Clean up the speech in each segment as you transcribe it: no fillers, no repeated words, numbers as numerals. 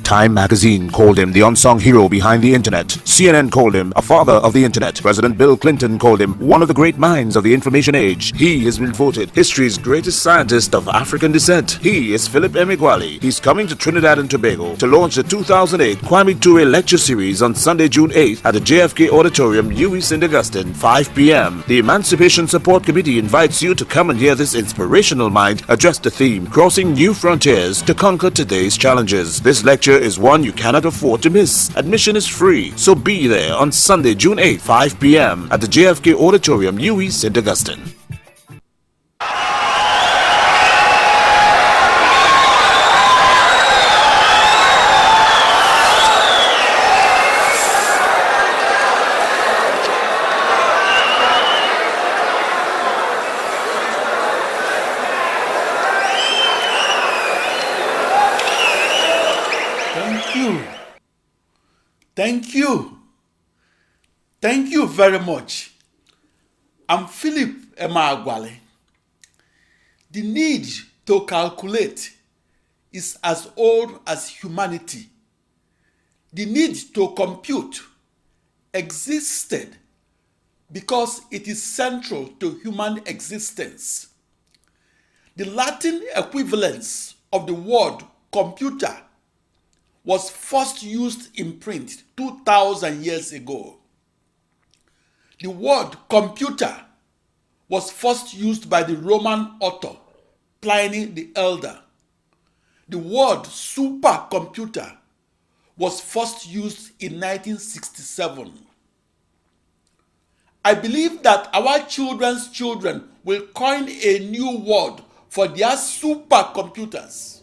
Time magazine called him the unsung hero behind the internet. CNN called him a father of the internet. President Bill Clinton called him one of the great minds of the information age. He has been voted history's greatest scientist of African descent. He is Philip Emeagwali. He's coming to Trinidad and Tobago to launch the 2008 Kwame Ture lecture series on Sunday, June 8th at the JFK Auditorium, UWI St. Augustine, 5 p.m. The Emancipation Support Committee invites you to come and hear this inspirational mind address the theme, Crossing New Frontiers to Conquer Today's Challenges. This lecture is one you cannot afford to miss. Admission is free, so be there on Sunday, June 8th, 5 p.m. at the JFK Auditorium, UWI St. Augustine. Thank you very much. I'm Philip Emeagwali. The need to calculate is as old as humanity. The need to compute existed because it is central to human existence. The Latin equivalence of the word computer was first used in print 2,000 years ago. The word computer was first used by the Roman author Pliny the Elder. The word supercomputer was first used in 1967. I believe that our children's children will coin a new word for their supercomputers.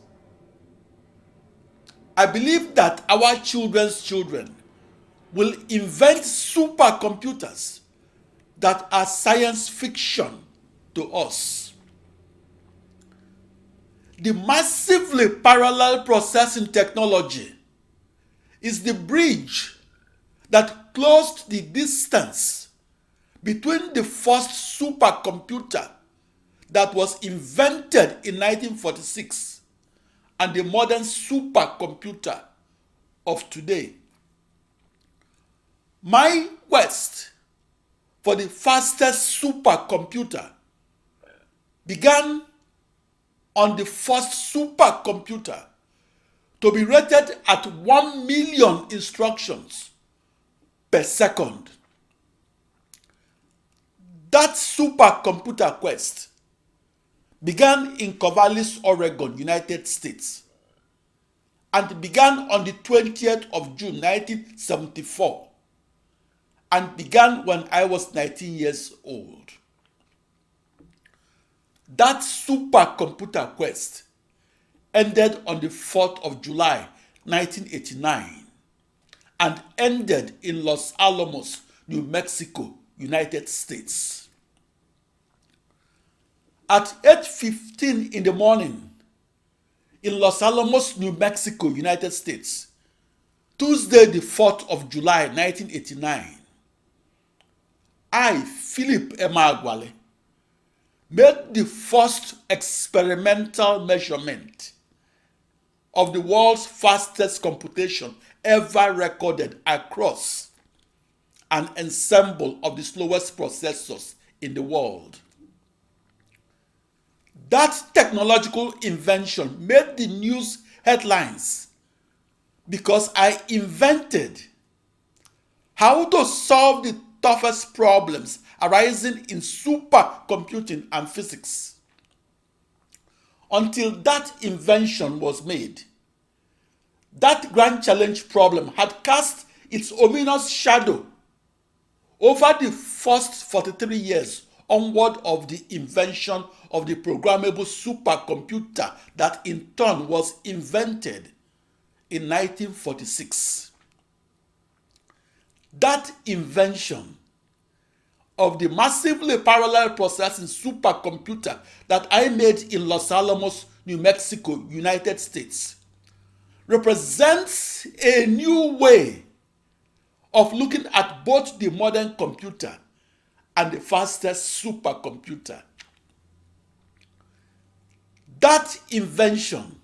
I believe that our children's children will invent supercomputers that are science fiction to us. The massively parallel processing technology is the bridge that closed the distance between the first supercomputer that was invented in 1946 and the modern supercomputer of today. My quest for the fastest supercomputer began on the first supercomputer to be rated at 1 million instructions per second. That supercomputer quest began in Corvallis, Oregon, United States, and began on the 20th of June, 1974, and began when I was 19 years old. That supercomputer quest ended on the 4th of July, 1989, and ended in Los Alamos, New Mexico, United States. At 8:15 in the morning in Los Alamos, New Mexico, United States, Tuesday the 4th of July, 1989, I, Philip Emeagwali, made the first experimental measurement of the world's fastest computation ever recorded across an ensemble of the slowest processors in the world. That technological invention made the news headlines because I invented how to solve the toughest problems arising in supercomputing and physics. Until that invention was made, that grand challenge problem had cast its ominous shadow over the first 43 years onward of the invention of the programmable supercomputer that in turn was invented in 1946. That invention of the massively parallel processing supercomputer that I made in Los Alamos, New Mexico, United States, represents a new way of looking at both the modern computer and the fastest supercomputer. That invention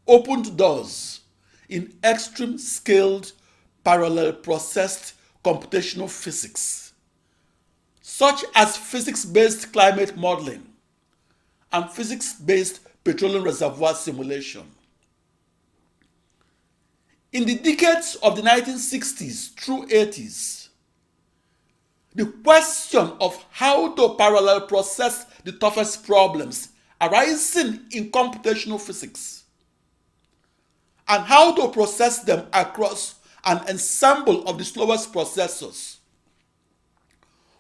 opened doors in extreme scaled parallel processed computational physics, such as physics-based climate modeling and physics-based petroleum reservoir simulation. In the decades of the 1960s through 80s, the question of how to parallel process the toughest problems arising in computational physics and how to process them across an ensemble of the slowest processors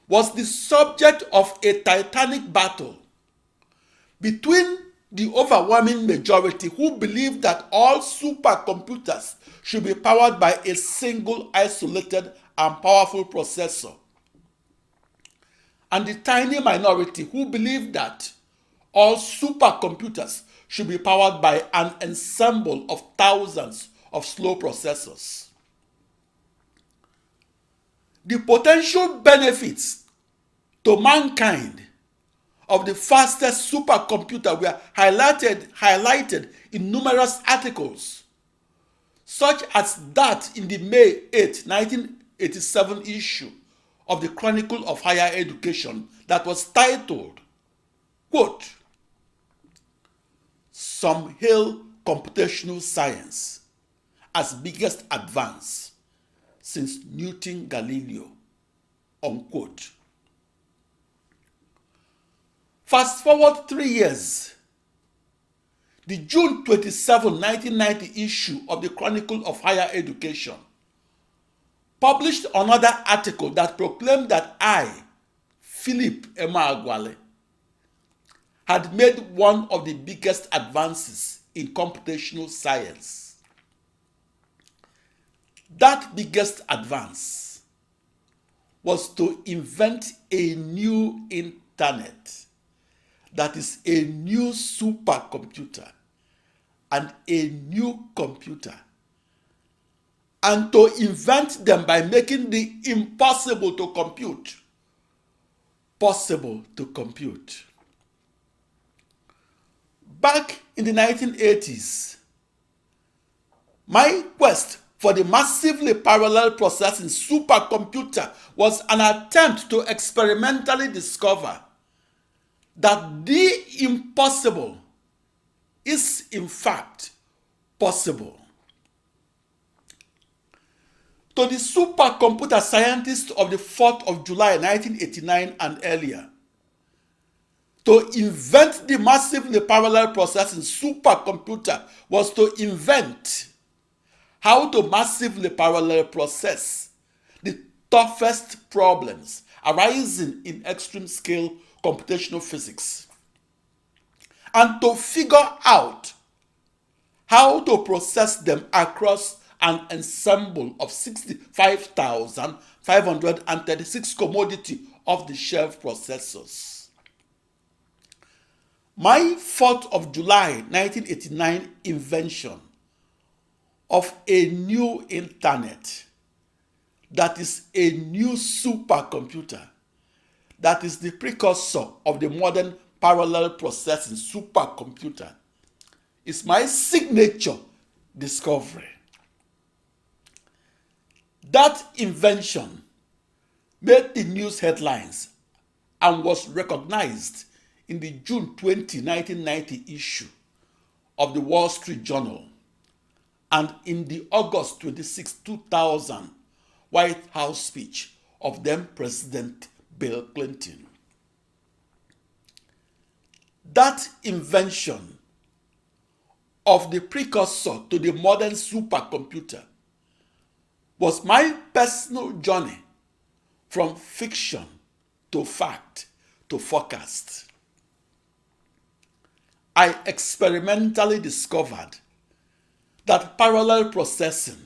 was the subject of a titanic battle between the overwhelming majority who believed that all supercomputers should be powered by a single isolated and powerful processor, and the tiny minority who believed that all supercomputers should be powered by an ensemble of thousands of slow processors. The potential benefits to mankind of the fastest supercomputer were highlighted in numerous articles, such as that in the May 8, 1987 issue of the Chronicle of Higher Education that was titled, quote, "Some hail computational science as biggest advance since Newton Galileo," unquote. Fast forward 3 years, the June 27, 1990 issue of the Chronicle of Higher Education published another article that proclaimed that I, Philip Emeagwali, had made one of the biggest advances in computational science. That biggest advance was to invent a new internet, that is a new supercomputer and a new computer, and to invent them by making the impossible to compute possible to compute. Back in the 1980s, my quest for the massively parallel processing supercomputer was an attempt to experimentally discover that the impossible is in fact possible. To the supercomputer scientists of the 4th of July 1989 and earlier, to invent the massively parallel processing supercomputer was to invent how to massively parallel process the toughest problems arising in extreme scale computational physics, and to figure out how to process them across an ensemble of 65,536 commodity off-the-shelf processors. My 4th of July 1989 invention of a new internet, that is a new supercomputer, that is the precursor of the modern parallel processing supercomputer, is my signature discovery. That invention made the news headlines and was recognized in the June 20, 1990 issue of the Wall Street Journal and in the August 26, 2000 White House speech of then President Bill Clinton. That invention of the precursor to the modern supercomputer was my personal journey from fiction to fact to forecast. I experimentally discovered that parallel processing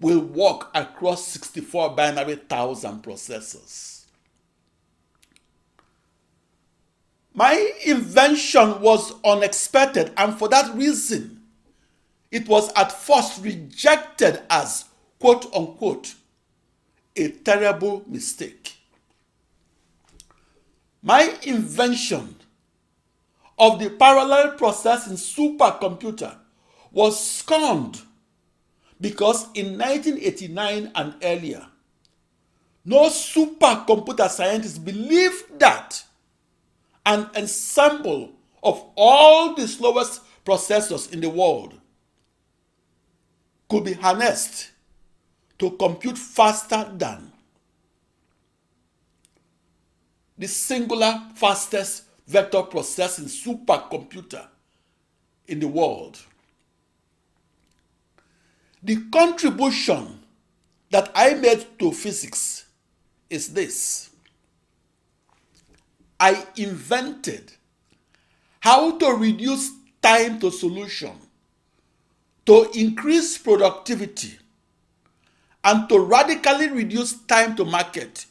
will work across 64 binary thousand processors. My invention was unexpected, and for that reason, it was at first rejected as quote unquote a terrible mistake. My invention of the parallel processing supercomputer was scorned because in 1989 and earlier, no supercomputer scientists believed that an ensemble of all the slowest processors in the world could be harnessed to compute faster than the singular fastest vector processing supercomputer in the world. The contribution that I made to physics is this. I invented how to reduce time to solution, to increase productivity, and to radically reduce time to market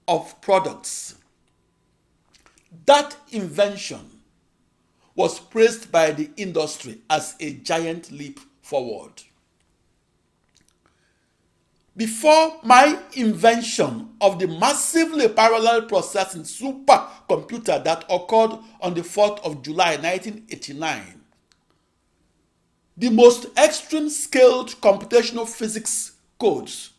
of products. That invention was praised by the industry as a giant leap forward. Before my invention of the massively parallel processing supercomputer that occurred on the 4th of July 1989, the most extreme scaled computational physics codes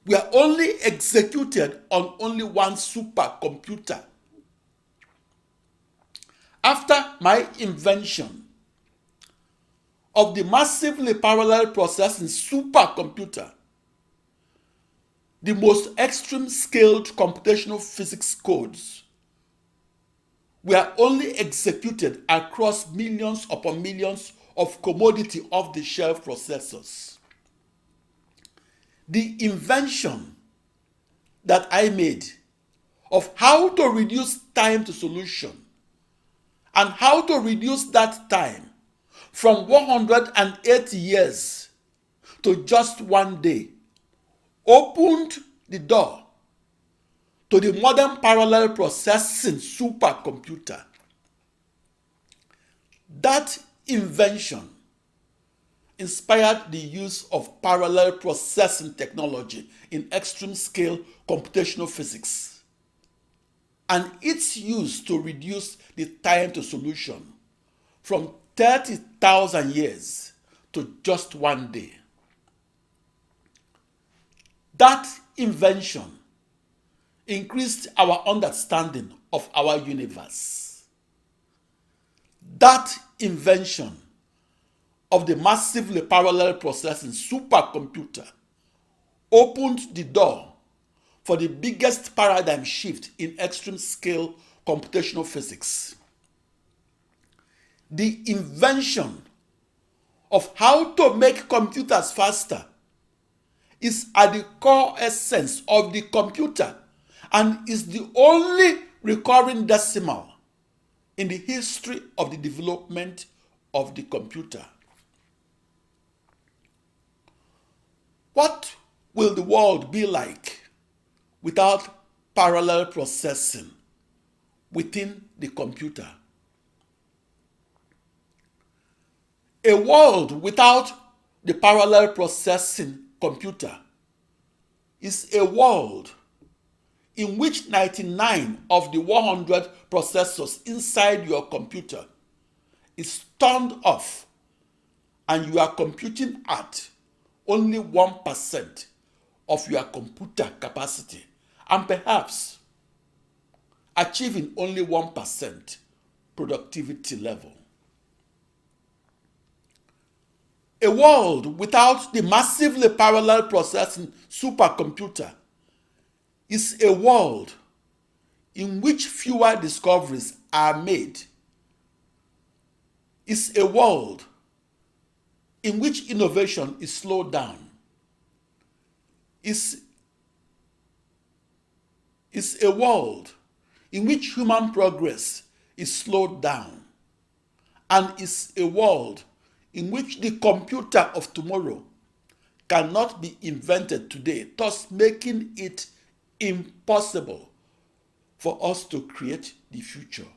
were only executed on only one supercomputer. After my invention of the massively parallel processing supercomputer, the most extreme scaled computational physics codes were only executed across millions upon millions of commodity off-the-shelf processors. The invention that I made of how to reduce time to solution and how to reduce that time from 180 years to just one day opened the door to the modern parallel processing supercomputer. That invention inspired the use of parallel processing technology in extreme scale computational physics, and its use to reduce the time to solution from 30,000 years to just one day. That invention increased our understanding of our universe. That invention of the massively parallel processing supercomputer opened the door for the biggest paradigm shift in extreme scale computational physics. The invention of how to make computers faster is at the core essence of the computer and is the only recurring decimal in the history of the development of the computer. What will the world be like without parallel processing within the computer? A world without the parallel processing computer is a world in which 99 of the 100 processors inside your computer is turned off and you are computing at only 1% of your computer capacity and perhaps achieving only 1% productivity level. A world without the massively parallel processing supercomputer is a world in which fewer discoveries are made. It's a world in which innovation is slowed down. It's a world in which human progress is slowed down. And it's a world in which the computer of tomorrow cannot be invented today, thus making it impossible for us to create the future.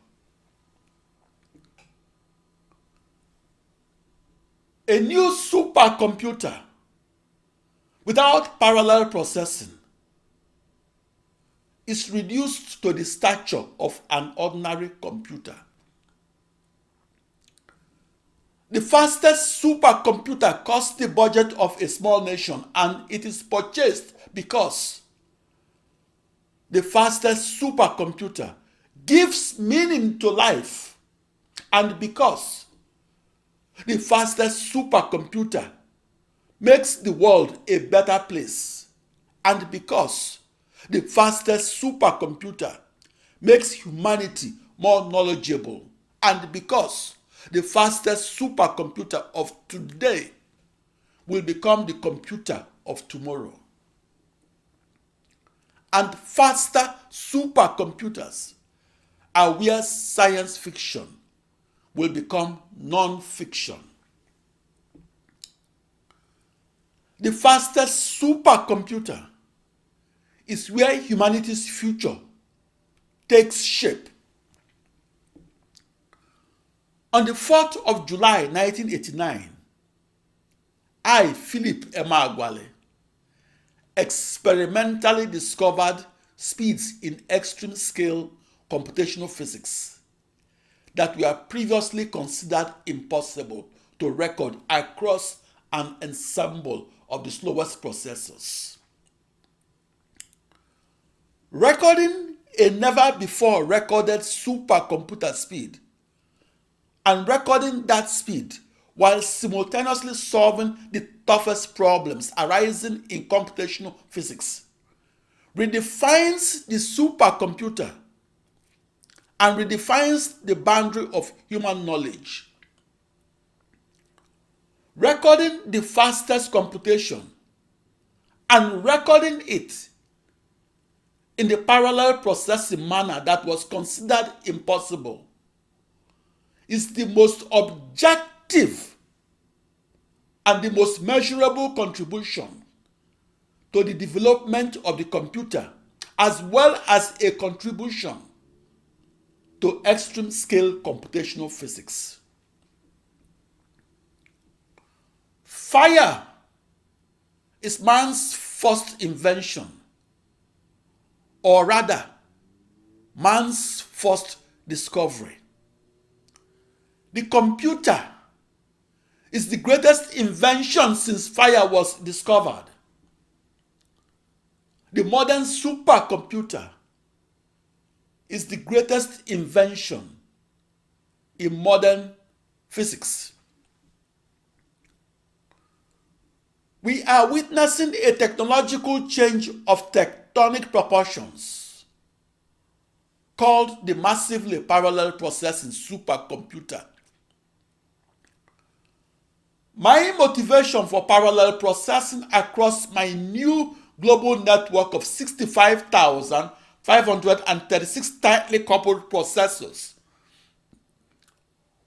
A new supercomputer without parallel processing is reduced to the stature of an ordinary computer. The fastest supercomputer costs the budget of a small nation, and it is purchased because the fastest supercomputer gives meaning to life, and because the fastest supercomputer makes the world a better place, and because the fastest supercomputer makes humanity more knowledgeable, and because the fastest supercomputer of today will become the computer of tomorrow. And faster supercomputers are where science fiction will become non-fiction. The fastest supercomputer is where humanity's future takes shape. On the 4th of July 1989, I, Philip Emeagwali, experimentally discovered speeds in extreme-scale computational physics that were previously considered impossible to record across an ensemble of the slowest processors. Recording a never-before-recorded supercomputer speed and recording that speed while simultaneously solving the toughest problems arising in computational physics redefines the supercomputer and redefines the boundary of human knowledge. Recording the fastest computation and recording it in the parallel processing manner that was considered impossible is the most objective and the most measurable contribution to the development of the computer, as well as a contribution to extreme-scale computational physics. Fire is man's first invention, or rather, man's first discovery. The computer is the greatest invention since fire was discovered. The modern supercomputer is the greatest invention in modern physics. We are witnessing a technological change of tectonic proportions called the massively parallel processing supercomputer. My motivation for parallel processing across my new global network of 65,536 tightly coupled processors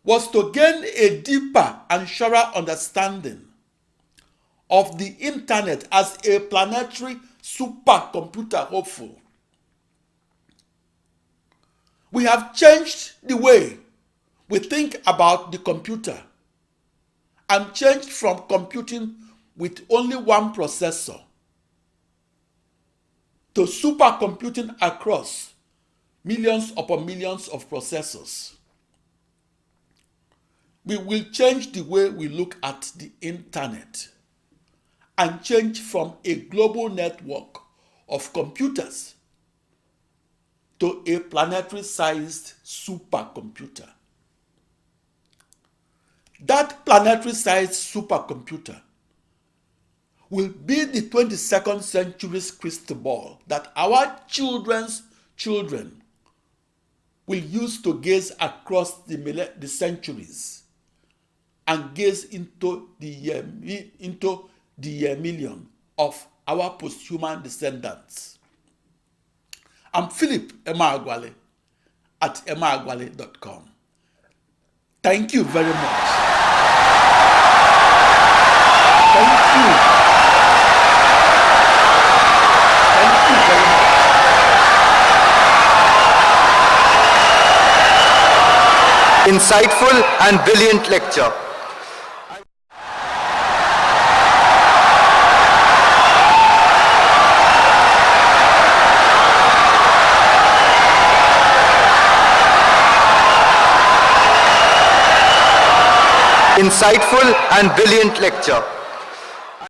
was to gain a deeper and surer understanding of the internet as a planetary supercomputer hopeful. We have changed the way we think about the computer and changed from computing with only one processor to supercomputing across millions upon millions of processors. We will change the way we look at the internet and change from a global network of computers to a planetary-sized supercomputer. That planetary-sized supercomputer will be the 22nd century's crystal ball that our children's children will use to gaze across the centuries and gaze into the million of our posthuman descendants. I'm Philip Emeagwali at emeagwali.com. Thank you very much. Thank you. Thank you very much. Insightful and brilliant lecture. insightful and brilliant lecture.